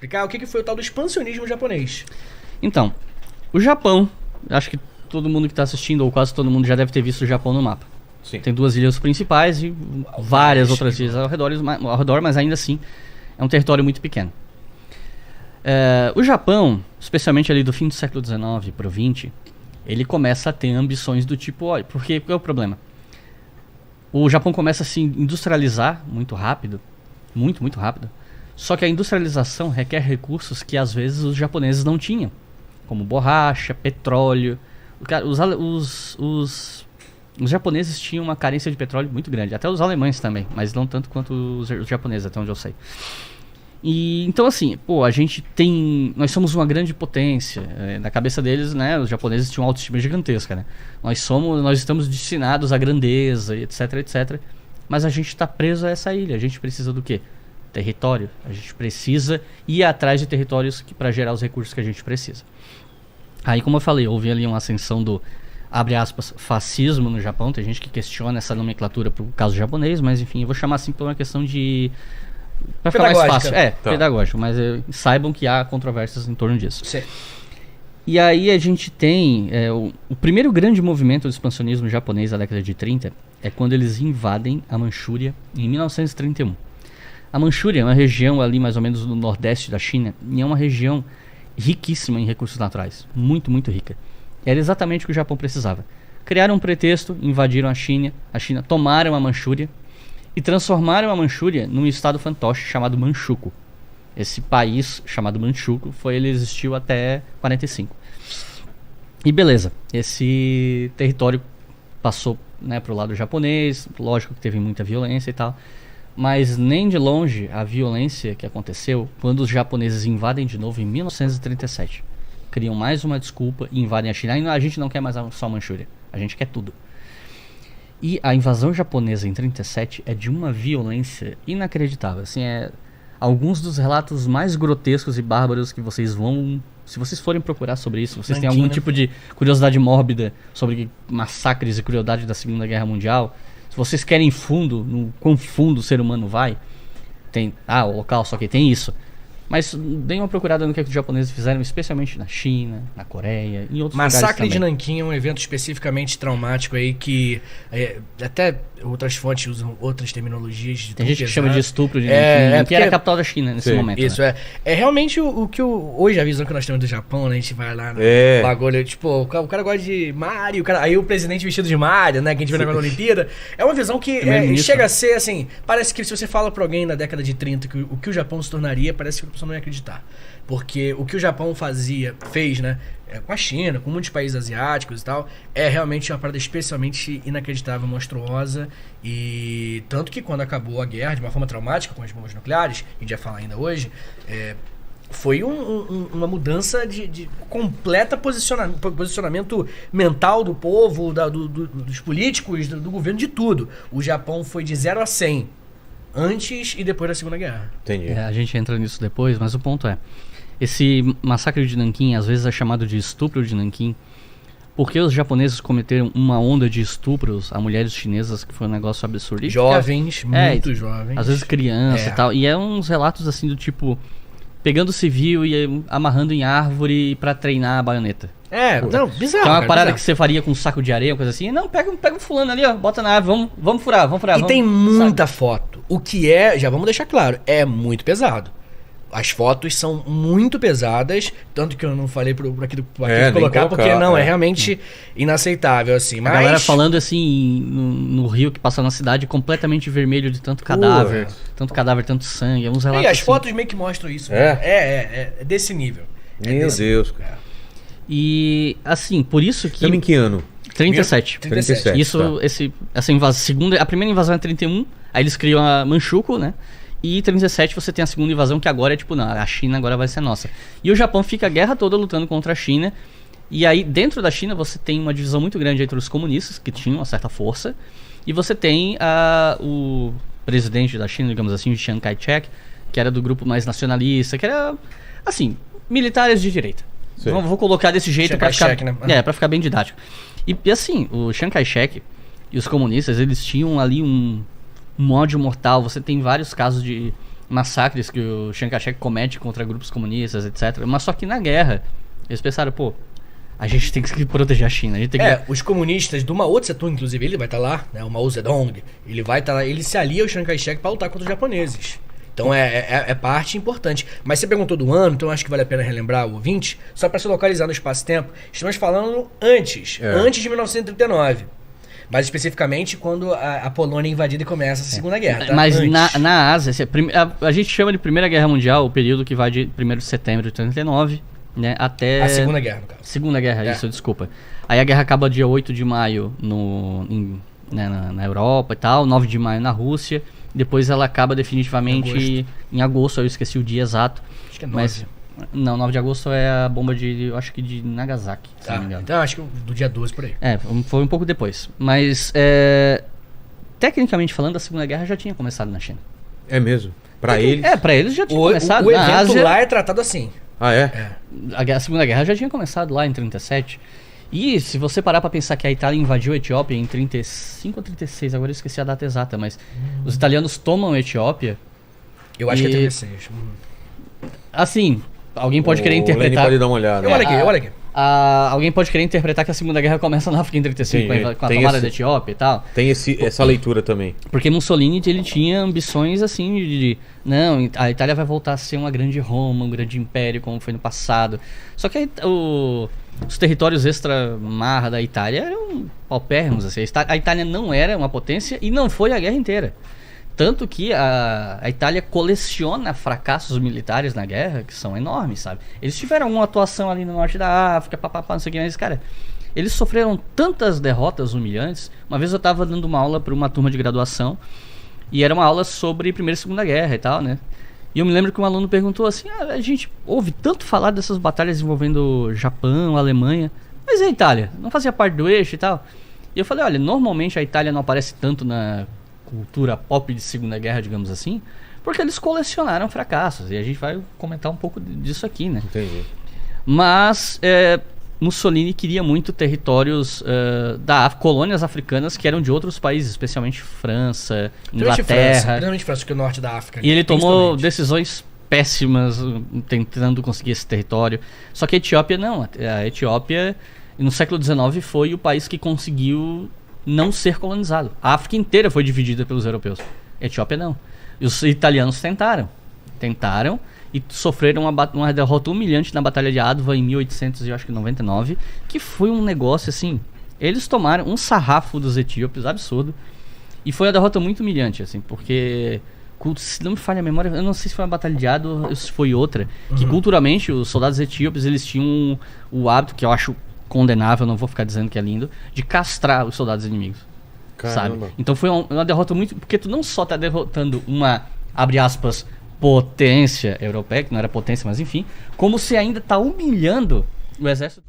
explicar o que foi o tal do expansionismo japonês. Então, o Japão, acho que todo mundo que está assistindo, ou quase todo mundo já deve ter visto o Japão no mapa. Sim. Tem 2 ilhas principais e várias outras ilhas ao redor, mas ainda assim é um território muito pequeno. O Japão, especialmente ali do fim do século XIX para o XX, ele começa a ter ambições do tipo... Olha, porque qual é o problema? O Japão começa a se industrializar muito rápido, muito rápido, só que a industrialização requer recursos que às vezes os japoneses não tinham, como borracha, petróleo. Os japoneses tinham uma carência de petróleo muito grande, até os alemães também, mas não tanto quanto os japoneses, até onde eu sei. E então assim, nós somos uma grande potência. Na cabeça deles, né, os japoneses tinham uma autoestima gigantesca, né? Nós estamos destinados à grandeza, etc. Mas a gente está preso a essa ilha. A gente precisa do quê? Território. A gente precisa ir atrás de territórios para gerar os recursos que a gente precisa. Aí, como eu falei, houve ali uma ascensão do, abre aspas, fascismo no Japão. Tem gente que questiona essa nomenclatura pro caso japonês, mas enfim, eu vou chamar assim por uma questão de... Pra ficar mais fácil. Pedagógico, mas saibam que há controvérsias em torno disso. Sim. E aí a gente tem... o primeiro grande movimento do expansionismo japonês da década de 30 é quando eles invadem a Manchúria em 1931. A Manchúria é uma região ali mais ou menos no nordeste da China e é uma região riquíssima em recursos naturais. Muito rica. Era exatamente o que o Japão precisava. Criaram um pretexto, invadiram a China, tomaram a Manchúria e transformaram a Manchúria num estado fantoche chamado Manchukuo. Esse país chamado Manchukuo ele existiu até 45. E beleza, esse território passou, né, pro lado japonês, lógico que teve muita violência e tal, mas nem de longe a violência que aconteceu quando os japoneses invadem de novo em 1937. Criam mais uma desculpa e invadem a China. E a gente não quer mais só a Manchúria, a gente quer tudo. E a invasão japonesa em 37 é de uma violência inacreditável. Assim, alguns dos relatos mais grotescos e bárbaros que vocês vão... Se vocês forem procurar sobre isso, vocês têm algum tipo de curiosidade mórbida sobre massacres e crueldade da Segunda Guerra Mundial, se vocês querem fundo, no quão fundo o ser humano vai, tem... o local, só que tem isso. Mas deem uma procurada no que os japoneses fizeram, especialmente na China, na Coreia, em outros lugares também. Massacre de Nanquim é um evento especificamente traumático aí que até outras fontes usam outras terminologias. Tem gente que chama de estupro de Nanquim, que era a capital da China nesse momento. Isso, né? É realmente o que hoje a visão que nós temos do Japão, né? A gente vai lá no bagulho, tipo, o cara gosta de Mario, aí o presidente vestido de Mario, né? Que a gente vê na Olimpíada. É uma visão que chega a ser, assim, parece que se você fala pra alguém na década de 30 que o que o Japão se tornaria, parece que a pessoa não ia acreditar. Porque o que o Japão fez, né, com a China, com muitos países asiáticos e tal, é realmente uma parada especialmente inacreditável, monstruosa. E tanto que quando acabou a guerra, de uma forma traumática, com as bombas nucleares, a gente vai falar ainda hoje, foi uma mudança de completa posicionamento mental do povo, dos políticos, do governo, de tudo. O Japão foi de 0 a 100 antes e depois da Segunda Guerra. Entendi. A gente entra nisso depois, mas o ponto esse massacre de Nanquim às vezes é chamado de estupro de Nanquim porque os japoneses cometeram uma onda de estupros a mulheres chinesas que foi um negócio absurdo. Jovens, muito jovens. Às vezes criança e tal. E uns relatos assim do tipo, pegando civil e amarrando em árvore pra treinar a baioneta. Bizarro. Que é uma parada que você faria com um saco de areia, coisa assim. Não, pega um fulano ali, ó, bota na árvore, vamos furar. E tem muita foto. O que já vamos deixar claro, é muito pesado. As fotos são muito pesadas, tanto que eu não falei por aqui colocar, porque é realmente inaceitável, assim. Mas... A galera falando assim, no rio que passa na cidade, completamente vermelho de tanto cadáver, tanto sangue, uns relatos. E as assim. Fotos meio que mostram isso. É desse nível. Meu Deus, cara. E, assim, por isso que... Estamos em que ano? 37. Isso, essa invasão, a primeira invasão é 31, aí eles criam a Manchukuo, né? E em 37 você tem a segunda invasão, que agora é tipo, não, a China agora vai ser nossa. E o Japão fica a guerra toda lutando contra a China. E aí, dentro da China, você tem uma divisão muito grande entre os comunistas, que tinham uma certa força, e você tem o presidente da China, digamos assim, o Chiang Kai-shek, que era do grupo mais nacionalista, que era, assim, militares de direita. Vou colocar desse jeito pra ficar, pra ficar bem didático. E assim, o Chiang Kai-shek e os comunistas, eles tinham ali um ódio mortal. Você tem vários casos de massacres que o Chiang Kai-shek comete contra grupos comunistas, etc. Mas só que na guerra, eles pensaram, pô, a gente tem que proteger a China. A gente tem que... os comunistas do Mao Tse-tung, inclusive, ele vai estar lá, né? O Mao Zedong, ele vai estar lá, ele se alia ao Chiang Kai-shek para lutar contra os japoneses. Então é parte importante. Mas você perguntou do ano, então acho que vale a pena relembrar o ouvinte, só para se localizar no espaço-tempo. Estamos falando antes de 1939. Mais especificamente quando a Polônia é invadida e começa a Segunda Guerra. Tá? Mas na Ásia, a gente chama de Primeira Guerra Mundial o período que vai de 1º de setembro de 39, né, até... A Segunda Guerra, no caso. Segunda Guerra, isso, desculpa. Aí a guerra acaba dia 8 de maio na Europa e tal, 9 de maio na Rússia. Depois ela acaba definitivamente em agosto, eu esqueci o dia exato. Acho que é 9. Não, 9 de agosto é a bomba eu acho que de Nagasaki, se não me engano. Então acho que do dia 12 por aí. Foi um pouco depois. Mas, tecnicamente falando, a Segunda Guerra já tinha começado na China. É mesmo? Pra eles? Pra eles já tinha começado. O evento Ásia, lá é tratado assim. Ah, é? A Segunda Guerra já tinha começado lá em 37. E se você parar pra pensar que a Itália invadiu a Etiópia em 35 ou 36, agora eu esqueci a data exata, mas os italianos tomam a Etiópia. Eu acho que é 36. Assim, alguém pode querer interpretar... pode dar uma olhada. Olha aqui. Alguém pode querer interpretar que a Segunda Guerra começa na África em 35, com a tomada da Etiópia e tal. Tem essa leitura também. Porque Mussolini, ele tinha ambições assim não, a Itália vai voltar a ser uma grande Roma, um grande império, como foi no passado. Só que os territórios extra-mar da Itália eram paupérrimos. Assim. A Itália não era uma potência e não foi a guerra inteira. Tanto que a Itália coleciona fracassos militares na guerra, que são enormes, sabe? Eles tiveram uma atuação ali no norte da África, não sei o que, mas, cara, eles sofreram tantas derrotas humilhantes. Uma vez eu tava dando uma aula para uma turma de graduação, e era uma aula sobre Primeira e Segunda Guerra e tal, né? E eu me lembro que um aluno perguntou assim, a gente ouve tanto falar dessas batalhas envolvendo Japão, Alemanha, mas e a Itália? Não fazia parte do eixo e tal? E eu falei, olha, normalmente a Itália não aparece tanto na cultura pop de Segunda Guerra, digamos assim, porque eles colecionaram fracassos, e a gente vai comentar um pouco disso aqui, né? Entendi. Mas Mussolini queria muito territórios colônias africanas que eram de outros países, especialmente França, Inglaterra. Principalmente França, que é o norte da África. E ele tomou decisões péssimas tentando conseguir esse território. Só que a Etiópia não. A Etiópia, no século XIX, foi o país que conseguiu não ser colonizado. A África inteira foi dividida pelos europeus. A Etiópia não. E os italianos tentaram e sofreram uma derrota humilhante na Batalha de Adwa em 1899, que foi um negócio assim, eles tomaram um sarrafo dos etíopes absurdo, e foi uma derrota muito humilhante, assim, porque, se não me falha a memória, eu não sei se foi uma Batalha de Adwa ou se foi outra, que culturalmente os soldados etíopes, eles tinham o hábito, que eu acho condenável, não vou ficar dizendo que é lindo, de castrar os soldados inimigos. Caramba. Sabe? Então foi uma derrota muito... Porque tu não só tá derrotando uma, abre aspas, potência europeia, que não era potência, mas enfim, como você ainda tá humilhando o exército...